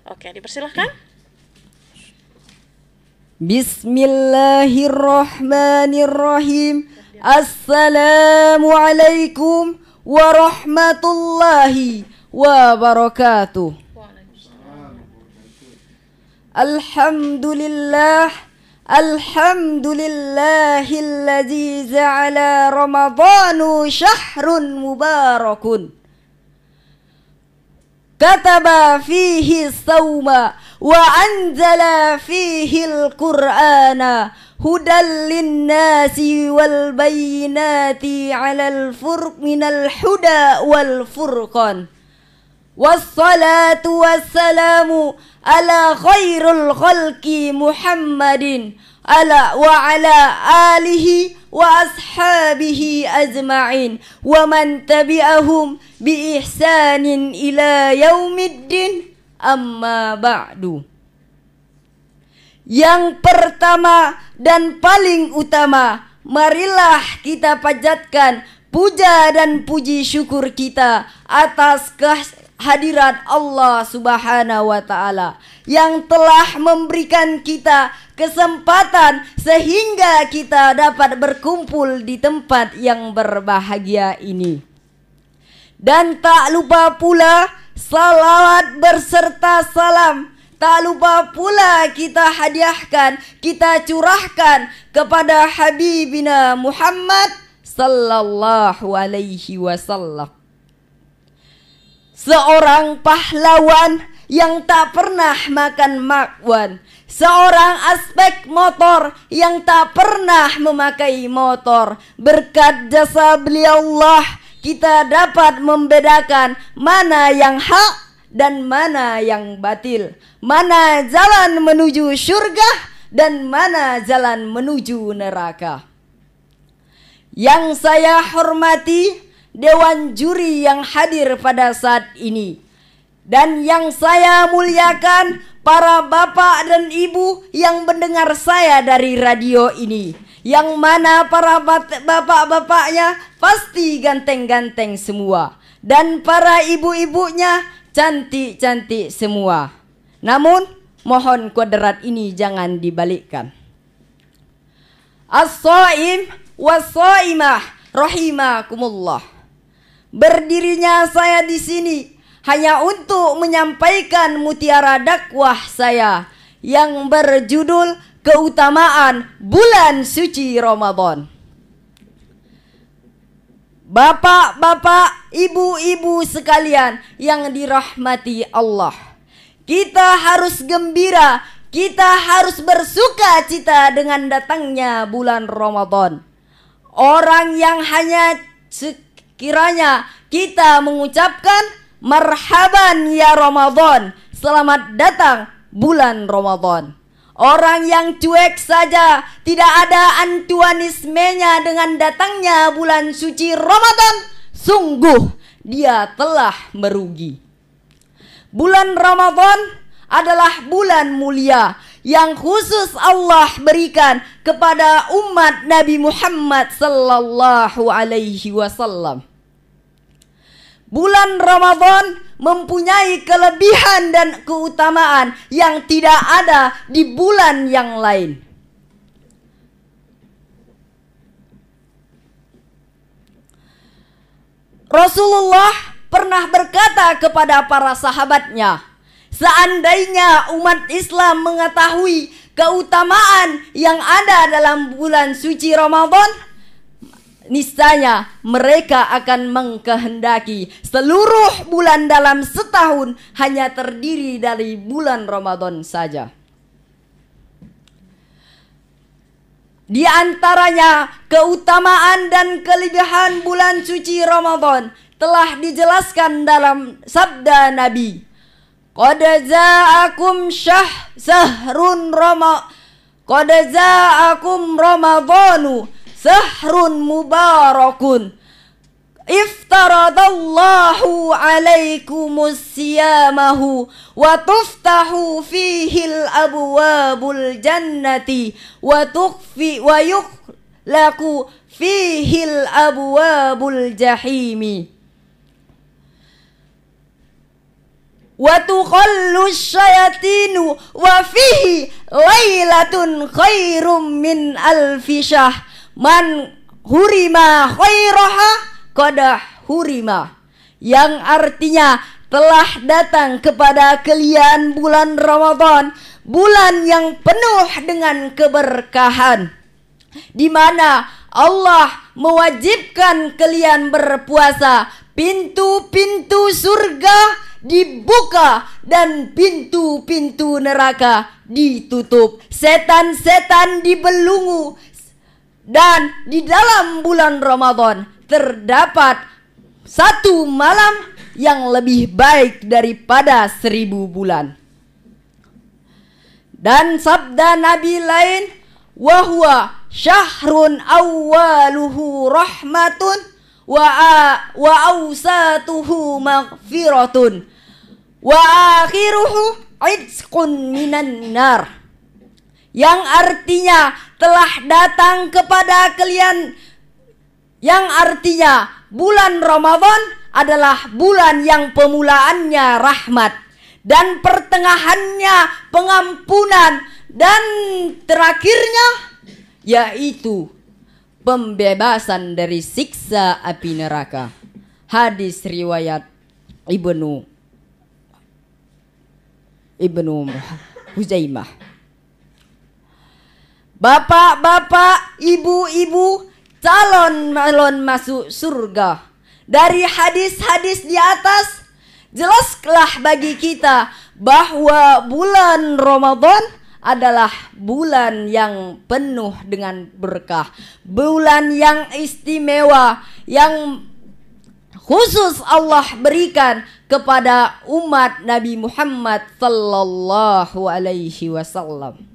Oke, dipersilahkan. Bismillahirrahmanirrahim. Assalamualaikum warahmatullahi wabarakatuh. Alhamdulillahilladzi ja'ala ramadhanu syahrun mubarakun. Kataba fihi sawma wa anzala fihi al-Qur'ana hudan linnasi wal bayyinati 'alal minal huda wal furqan. Wassalatu wassalamu ala khairul khalqi Muhammadin wa ala alihi wa ashabihi ajma'in wa man tabi'ahum bi ihsanin ila yaumiddin, amma ba'du. Yang pertama dan paling utama, marilah kita panjatkan puja dan puji syukur kita atas kehadirat Allah Subhanahu wa ta'ala yang telah memberikan kita kesempatan sehingga kita dapat berkumpul di tempat yang berbahagia ini. Dan tak lupa pula salawat berserta salam, tak lupa pula kita hadiahkan, kita curahkan kepada Habibina Muhammad sallallahu alaihi wasallam, seorang pahlawan yang tak pernah makan makwan, seorang aspek motor yang tak pernah memakai motor. Berkat jasa beliau Allah, kita dapat membedakan mana yang hak dan mana yang batil, mana jalan menuju surga dan mana jalan menuju neraka. Yang saya hormati Dewan Juri yang hadir pada saat ini, dan yang saya muliakan para bapak dan ibu yang mendengar saya dari radio ini, yang mana para bapak-bapaknya pasti ganteng-ganteng semua, dan para ibu-ibunya cantik-cantik semua. Namun mohon kuadrat ini jangan dibalikkan. As-shaim was-shaimah rahimakumullah. Berdirinya saya di sini hanya untuk menyampaikan mutiara dakwah saya yang berjudul keutamaan bulan suci Ramadan. Bapak-bapak, ibu-ibu sekalian yang dirahmati Allah, kita harus gembira, kita harus bersuka cita dengan datangnya bulan Ramadan. Orang yang hanya sekiranya kita mengucapkan marhaban ya Ramadan, selamat datang bulan Ramadan. Orang yang cuek saja, tidak ada antuanismenya dengan datangnya bulan suci Ramadan, sungguh dia telah merugi. Bulan Ramadan adalah bulan mulia yang khusus Allah berikan kepada umat Nabi Muhammad sallallahu alaihi wasallam. Bulan Ramadan mempunyai kelebihan dan keutamaan yang tidak ada di bulan yang lain. Rasulullah pernah berkata kepada para sahabatnya, seandainya umat Islam mengetahui keutamaan yang ada dalam bulan suci Ramadan, niscaya mereka akan mengkehendaki seluruh bulan dalam setahun hanya terdiri dari bulan Ramadan saja. Di antaranya keutamaan dan kelebihan bulan suci Ramadan telah dijelaskan dalam sabda Nabi, qad ja'akum Ramadhanu sahrun mubarakun iftaradallahu alaikumus siyamahu wa tuftahu fihil abwabul jannati wa yughlaqu fihil abwabul jahimi wa tuqallu syayatinu wa fihi lailatun khairum min alfi syahr man hurima khairaha qad hurima, yang artinya telah datang kepada kalian bulan Ramadan, bulan yang penuh dengan keberkahan, di mana Allah mewajibkan kalian berpuasa. Pintu-pintu surga dibuka dan pintu-pintu neraka ditutup. Setan-setan dibelenggu. Dan di dalam bulan Ramadan terdapat satu malam yang lebih baik daripada 1000 bulan. Dan sabda Nabi lain, wahwa syahrun awwaluhu rahmatun wa awsatuhu maghfiratun wa akhiruhu itqun minan nar, yang artinya telah datang kepada kalian, yang artinya bulan Ramadan adalah bulan yang pemulaannya rahmat dan pertengahannya pengampunan dan terakhirnya yaitu pembebasan dari siksa api neraka. Hadis riwayat Ibnu Huzaimah. Bapak-bapak, ibu-ibu, calon masuk surga. Dari hadis-hadis di atas jelaslah bagi kita bahwa bulan Ramadan adalah bulan yang penuh dengan berkah, bulan yang istimewa, yang khusus Allah berikan kepada umat Nabi Muhammad sallallahu alaihi wasallam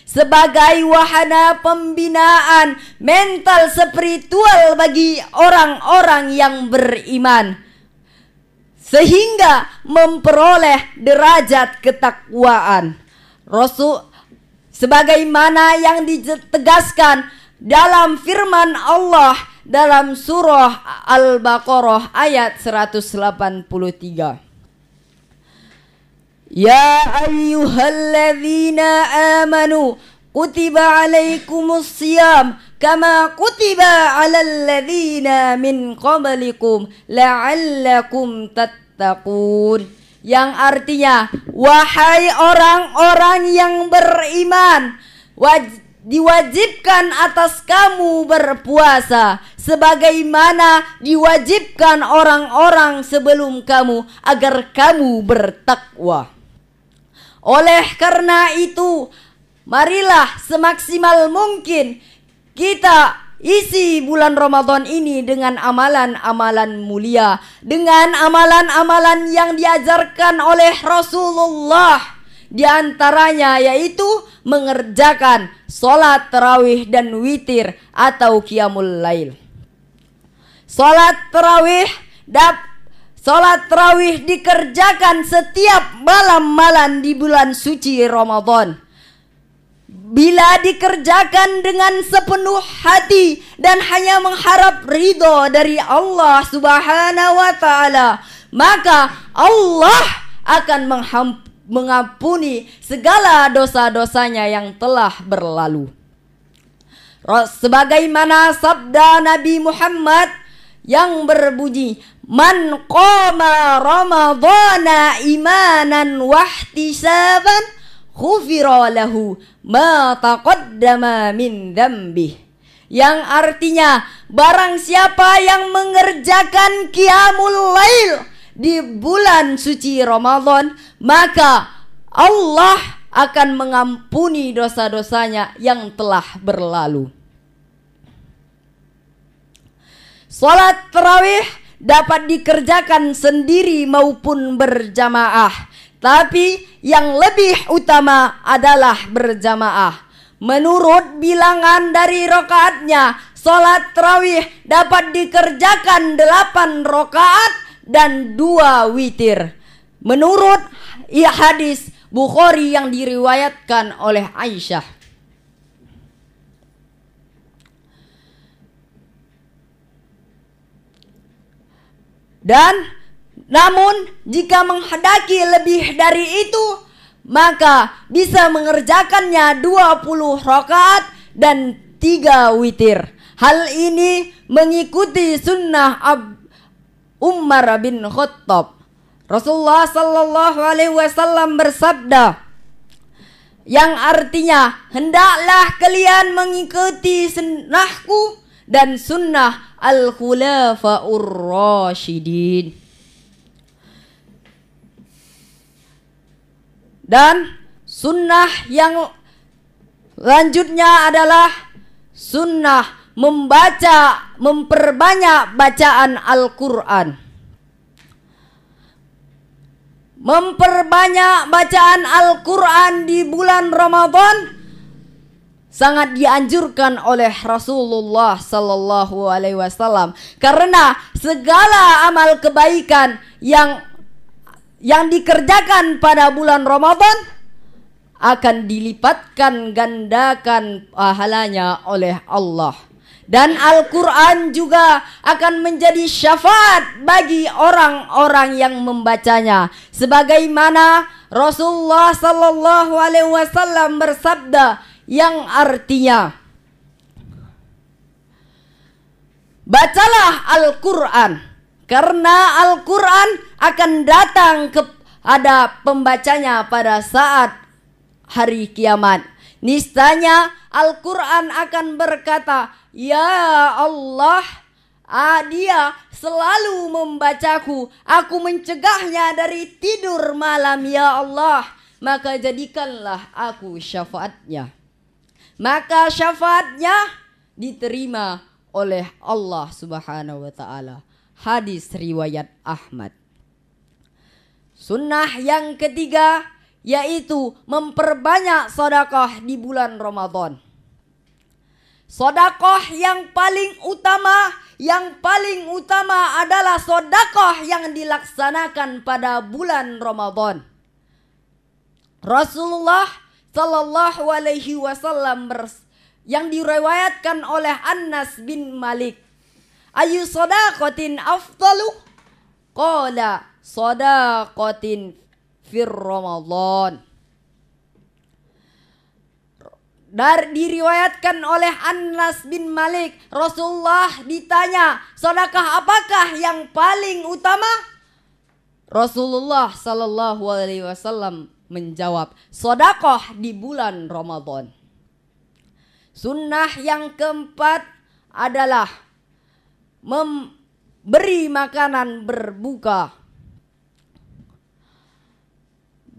sebagai wahana pembinaan mental spiritual bagi orang-orang yang beriman, sehingga memperoleh derajat ketakwaan. Rasul sebagaimana yang ditegaskan dalam firman Allah dalam surah Al-Baqarah ayat 183. Ya ayyuhalladzina amanu kutiba alaikumus siyam kama kutiba alal ladzina min qablikum la'allakum tattaqun, yang artinya wahai orang-orang yang beriman, diwajibkan atas kamu berpuasa sebagaimana diwajibkan orang-orang sebelum kamu agar kamu bertakwa. Oleh karena itu, marilah semaksimal mungkin kita isi bulan Ramadan ini dengan amalan-amalan mulia, dengan amalan-amalan yang diajarkan oleh Rasulullah. Di antaranya yaitu mengerjakan sholat tarawih dan witir atau qiyamul lail. Sholat tarawih dikerjakan setiap malam-malam di bulan suci Ramadan. Bila dikerjakan dengan sepenuh hati dan hanya mengharap ridho dari Allah Subhanahu wa ta'ala, maka Allah akan mengampuni segala dosa-dosanya yang telah berlalu. Sebagaimana sabda Nabi Muhammad yang berbunyi, man qama ramadhana imanan wahtisaban ghufira lahu ma taqaddama min dzambih, yang artinya barang siapa yang mengerjakan qiyamul lail di bulan suci Ramadan, maka Allah akan mengampuni dosa-dosanya yang telah berlalu. Salat tarawih dapat dikerjakan sendiri maupun berjamaah, tapi yang lebih utama adalah berjamaah. Menurut bilangan dari rakaatnya, salat tarawih dapat dikerjakan 8 rakaat dan 2 witir. Menurut hadis Bukhari yang diriwayatkan oleh Aisyah. Dan Namun jika menghendaki lebih dari itu, maka bisa mengerjakannya 20 rakaat dan 3 witir. Hal ini mengikuti sunnah Umar bin Khattab. Rasulullah sallallahu alaihi wasallam bersabda, yang artinya, hendaklah kalian mengikuti sunnahku dan sunnah al-khulafaur rasyidin. Dan sunnah yang lanjutnya adalah sunnah memperbanyak bacaan Al-Quran. Memperbanyak bacaan Al-Quran di bulan Ramadan sangat dianjurkan oleh Rasulullah sallallahu alaihi wasallam, karena segala amal kebaikan yang dikerjakan pada bulan Ramadan akan dilipatkan gandakan pahalanya oleh Allah. Dan Al-Quran juga akan menjadi syafaat bagi orang-orang yang membacanya, sebagaimana Rasulullah sallallahu alaihi wasallam bersabda yang artinya, bacalah Al-Quran, karena Al-Quran akan datang kepada pembacanya pada saat hari kiamat. Niscaya Al-Quran akan berkata, ya Allah, dia selalu membacaku, aku mencegahnya dari tidur malam, ya Allah, maka jadikanlah aku syafaatnya. Maka syafaatnya diterima oleh Allah subhanahu wa ta'ala. Hadis riwayat Ahmad. Sunnah yang ketiga yaitu memperbanyak sedekah di bulan Ramadan. Sedekah yang paling utama adalah sedekah yang dilaksanakan pada bulan Ramadan. Rasulullah sallallahu alaihi wasallam yang diriwayatkan oleh Anas bin Malik, ayu sadaqatin afdalu? Qala sadaqatin fir Ramadan. Diriwayatkan oleh Anas bin Malik, Rasulullah ditanya, sedekah apakah yang paling utama? Rasulullah sallallahu alaihi wasallam menjawab, sedekah di bulan Ramadan. Sunnah yang keempat adalah memberi makanan berbuka.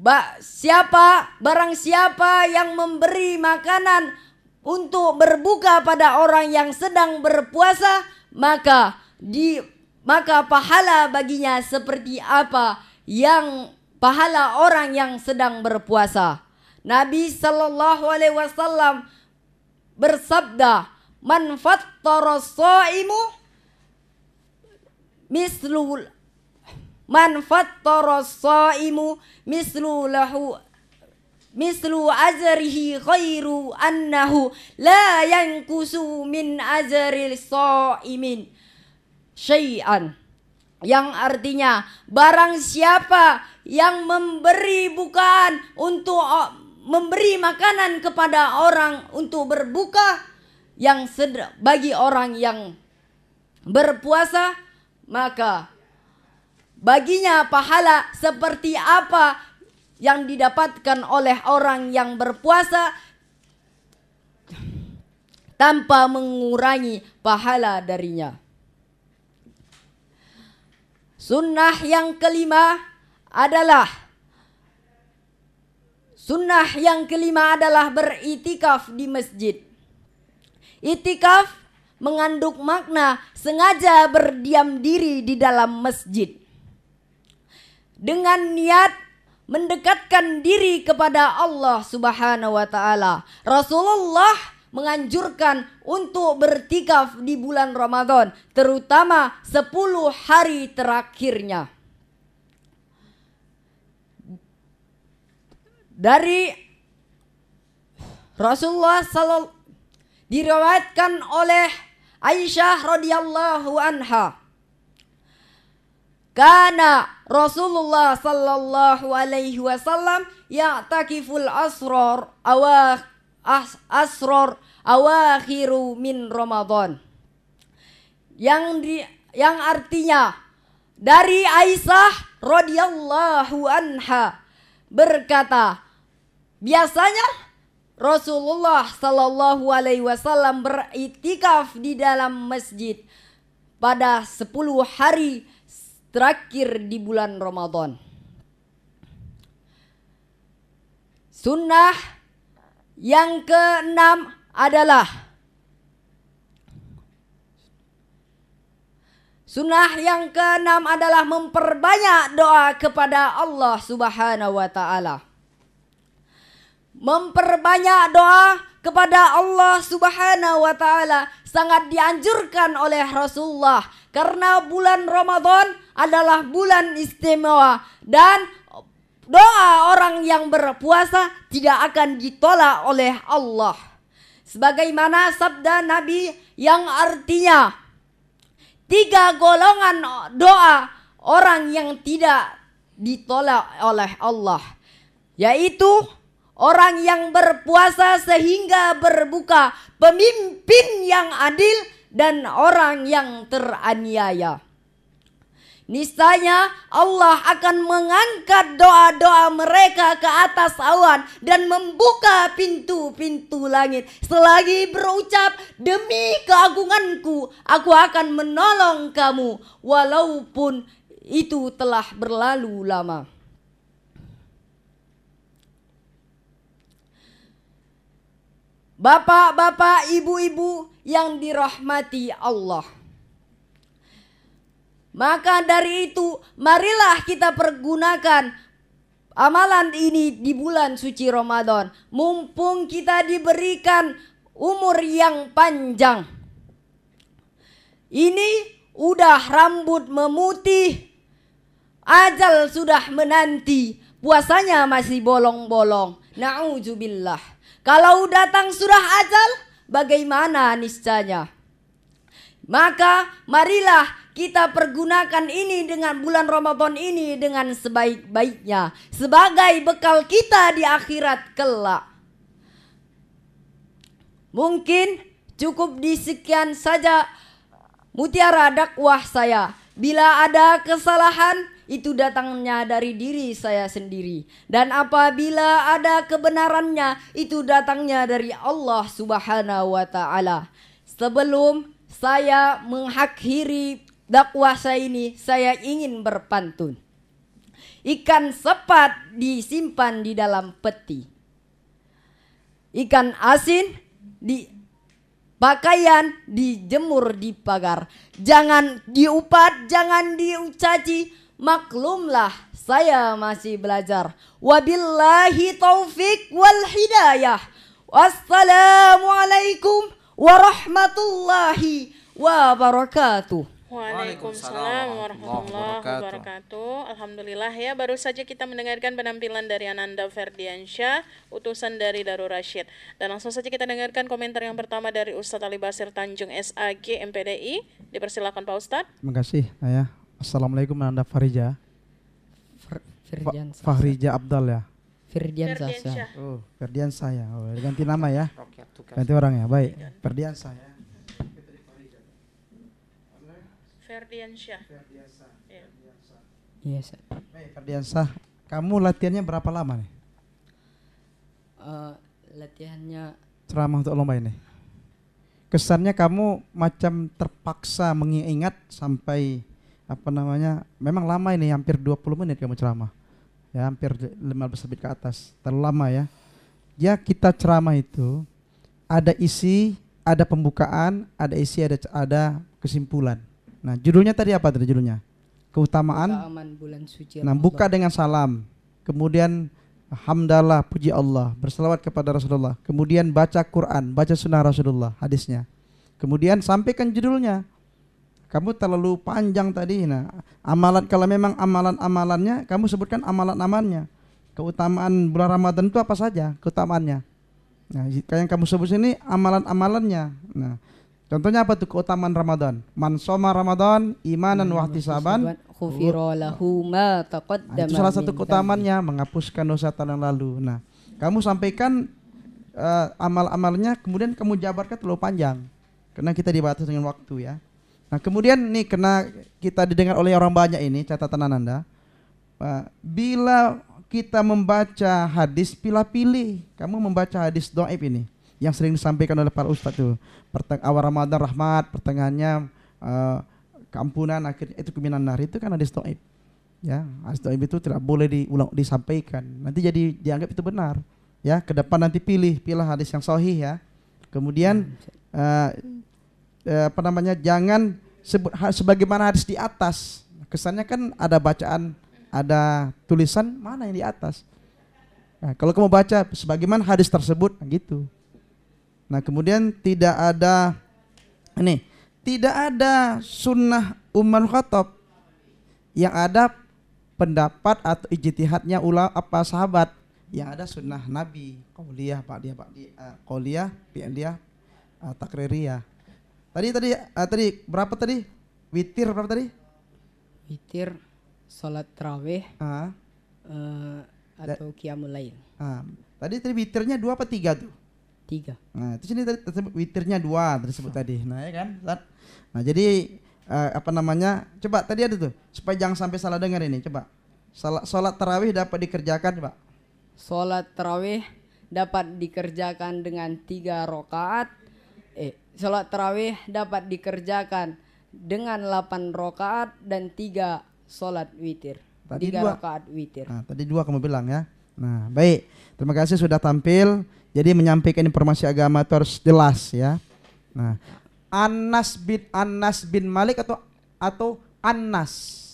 Barang siapa yang memberi makanan untuk berbuka pada orang yang sedang berpuasa, maka pahala baginya seperti apa yang pahala orang yang sedang berpuasa. Nabi sallallahu alaihi wasallam bersabda, man fattara shaimu mislu ajrihi khairu annahu la yankusu min ajril shaimin syai'an. Yang artinya, barang siapa yang memberi bukaan untuk memberi makanan kepada orang untuk berbuka bagi orang yang berpuasa, maka baginya pahala seperti apa yang didapatkan oleh orang yang berpuasa tanpa mengurangi pahala darinya. Sunnah yang kelima adalah beritikaf di masjid. Itikaf mengandung makna sengaja berdiam diri di dalam masjid dengan niat mendekatkan diri kepada Allah subhanahu wa ta'ala. Rasulullah menganjurkan untuk bertikaf di bulan Ramadan, terutama 10 hari terakhirnya. Dari Rasulullah diriwayatkan oleh Aisyah radhiyallahu anha, kana Rasulullah sallallahu alaihi wasallam ya'takiful asror awakhiru min Ramadan. Yang artinya dari Aisyah radhiyallahu anha berkata, biasanya Rasulullah sallallahu alaihi wasallam beriktikaf di dalam masjid pada 10 hari terakhir di bulan Ramadan. Sunnah yang keenam adalah memperbanyak doa kepada Allah Subhanahu wa taala. Memperbanyak doa kepada Allah Subhanahu wa taala sangat dianjurkan oleh Rasulullah karena bulan Ramadan adalah bulan istimewa dan doa orang yang berpuasa tidak akan ditolak oleh Allah. Sebagaimana sabda Nabi yang artinya 3 golongan doa orang yang tidak ditolak oleh Allah, yaitu orang yang berpuasa sehingga berbuka, pemimpin yang adil, dan orang yang teraniaya. Niscaya Allah akan mengangkat doa-doa mereka ke atas awan dan membuka pintu-pintu langit selagi berucap, demi keagunganku aku akan menolong kamu walaupun itu telah berlalu lama. Bapak-bapak, ibu-ibu yang dirahmati Allah, maka dari itu marilah kita pergunakan amalan ini di bulan suci Ramadan. Mumpung kita diberikan umur yang panjang. Ini udah rambut memutih, ajal sudah menanti, puasanya masih bolong-bolong. Na'udzubillah. Kalau datang sudah ajal, bagaimana niscaya? Maka marilah kita pergunakan ini dengan bulan Ramadan ini dengan sebaik-baiknya sebagai bekal kita di akhirat kelak. Mungkin cukup di sekian saja mutiara dakwah saya. Bila ada kesalahan, itu datangnya dari diri saya sendiri. Dan apabila ada kebenarannya, itu datangnya dari Allah Subhanahu wa ta'ala. Sebelum saya mengakhiri dakwah saya ini, saya ingin berpantun. Ikan sepat disimpan di dalam peti, ikan asin di pakaian dijemur di pagar. Jangan diupat, jangan diucaci, maklumlah saya masih belajar. Wabillahi taufik wal hidayah. Wassalamualaikum warahmatullahi wabarakatuh. Waalaikumsalam warahmatullahi wabarakatuh. Alhamdulillah ya, baru saja kita mendengarkan penampilan dari Ananda Ferdiansyah, utusan dari Darul Rasyid. Dan langsung saja kita dengarkan komentar yang pertama dari Ustadz Ali Basir Tanjung SAG MPDI. Dipersilakan Pak Ustadz. Terima kasih Ayah. Assalamualaikum Ananda Farija. Fahrija Abdal ya. Ferdiansyah. Oh, Ferdiansyah ya. Oh, ganti nama ya. Ganti orang ya. Baik. Ferdiansyah ya. Ferdiansyah. Ya. Yes. Baik, Ferdiansyah. Kamu latihannya berapa lama nih? Latihannya ceramah untuk lomba ini. Kesannya kamu macam terpaksa mengingat sampai memang lama ini, hampir 20 menit kamu ceramah. Ya, hampir 15 menit ke atas. Terlalu lama ya. Ya, kita ceramah itu ada isi, ada pembukaan, ada isi, ada kesimpulan. Nah, judulnya tadi apa tadi judulnya? Keutamaan bulan suci. Nah, buka dengan salam. Kemudian hamdalah, puji Allah, berselawat kepada Rasulullah. Kemudian baca Quran, baca sunnah Rasulullah, hadisnya. Kemudian sampaikan judulnya. Kamu terlalu panjang tadi. Nah, amalan, kalau memang amalan-amalannya, kamu sebutkan amalan-amalannya. Keutamaan bulan Ramadan itu apa saja keutamaannya. Nah, yang kamu sebut ini amalan-amalannya. Nah, Contohnya apa tuh keutamaan Ramadan? Man shoma Ramadan imanan wa ihtisaban Ghufira lahu ma Nah, taqaddama itu salah satu min keutamaannya, menghapuskan dosa tahun yang lalu. Nah, kamu sampaikan amal-amalnya, kemudian kamu jabarkan terlalu panjang, karena kita dibatasi dengan waktu ya. Nah, kemudian nih, karena kita didengar oleh orang banyak ini, catatan Ananda, bila kita membaca hadis pilih-pilih, kamu membaca hadis dhaif ini, yang sering disampaikan oleh para ustadz tuh, awal Ramadan rahmat, pertengahannya keampunan, akhirnya itu keminan nar, itu kan hadis dhaif. Ya, hadis dhaif itu tidak boleh disampaikan. Nanti jadi dianggap itu benar. Ya, ke depan nanti pilih hadis yang sahih ya. Kemudian jangan sebagaimana hadis di atas. Kesannya kan ada bacaan, ada tulisan mana yang di atas. Nah, kalau kamu baca sebagaimana hadis tersebut, nah gitu. Nah, kemudian tidak ada sunnah Umar Khattab, yang ada pendapat atau ijtihadnya sahabat, yang ada sunnah Nabi, qauliyah, fi'liyah, takririyah. Tadi berapa tadi? Witir berapa tadi? Witir, salat tarawih, atau qiyamul lail. Tadi witirnya 2 apa 3 tuh? 3. Nah, itu sini tadi witirnya 2 tersebut tadi. Nah, ya kan? Nah, jadi coba tadi ada tuh, supaya jangan sampai salah dengar ini, coba. Salat tarawih dapat dikerjakan, coba. Salat tarawih dapat dikerjakan dengan 3 rakaat. Salat tarawih dapat dikerjakan dengan 8 rakaat dan 3 salat witir. 3 rakaat witir. Nah, tadi 2 kamu bilang ya. Nah, baik. Terima kasih sudah tampil. Jadi menyampaikan informasi agama itu harus jelas ya. Nah, Anas bin Malik atau Anas.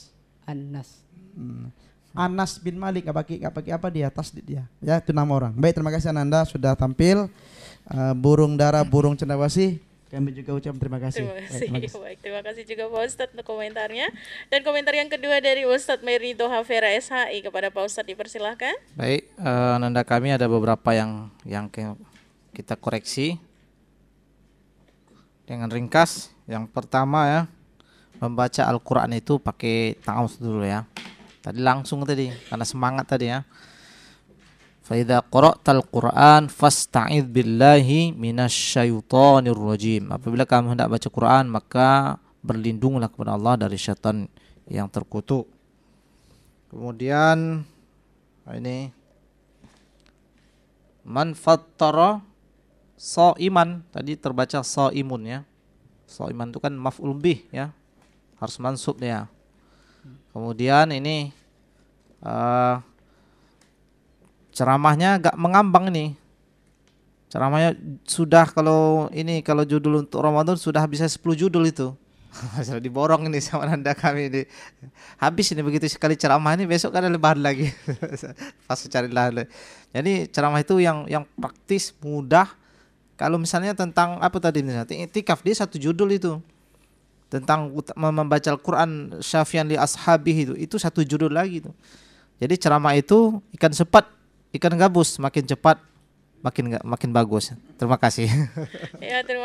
Anas bin Malik, gak pakai apa dia, tasdid dia. Ya, itu nama orang. Baik, terima kasih Ananda sudah tampil. Burung dara, burung cendawasih, kami juga ucap terima kasih. Baik, terima kasih juga Pak Ustadz untuk komentarnya. Dan komentar yang kedua dari Ustadz Meri Toha Vera SHI, kepada Pak Ustadz dipersilahkan. Baik, Ananda, kami ada beberapa yang kita koreksi dengan ringkas. Yang pertama ya, membaca Al-Quran itu pakai ta'awudz dulu ya. Tadi langsung tadi, karena semangat tadi ya. Fa idza qara'tal Qur'an fasta'idz billahi minasyaitonir rajim. Apabila kamu hendak baca Quran, maka berlindunglah kepada Allah dari syaitan yang terkutuk. Kemudian ini man fattara shaiman, tadi terbaca shaimun ya. Shaiman itu kan maf'ul bih ya. Harus mansub dia. Kemudian ini ceramahnya agak mengambang ini. Ceramahnya sudah kalau judul untuk Ramadan sudah bisa 10 judul itu. Sudah diborong ini sama Nanda kami ini. Habis ini begitu sekali ceramah ini, besok kan ada lebaran lagi. Pas cari lain. Jadi ceramah itu yang praktis, mudah. Kalau misalnya tentang apa tadi misalnya i'tikaf, dia 1 judul itu. Tentang membaca Al-Quran syafian li ashabihi itu 1 judul lagi itu. Jadi ceramah itu ikan gabus, makin cepat makin bagus. Terima kasih. Ya, terima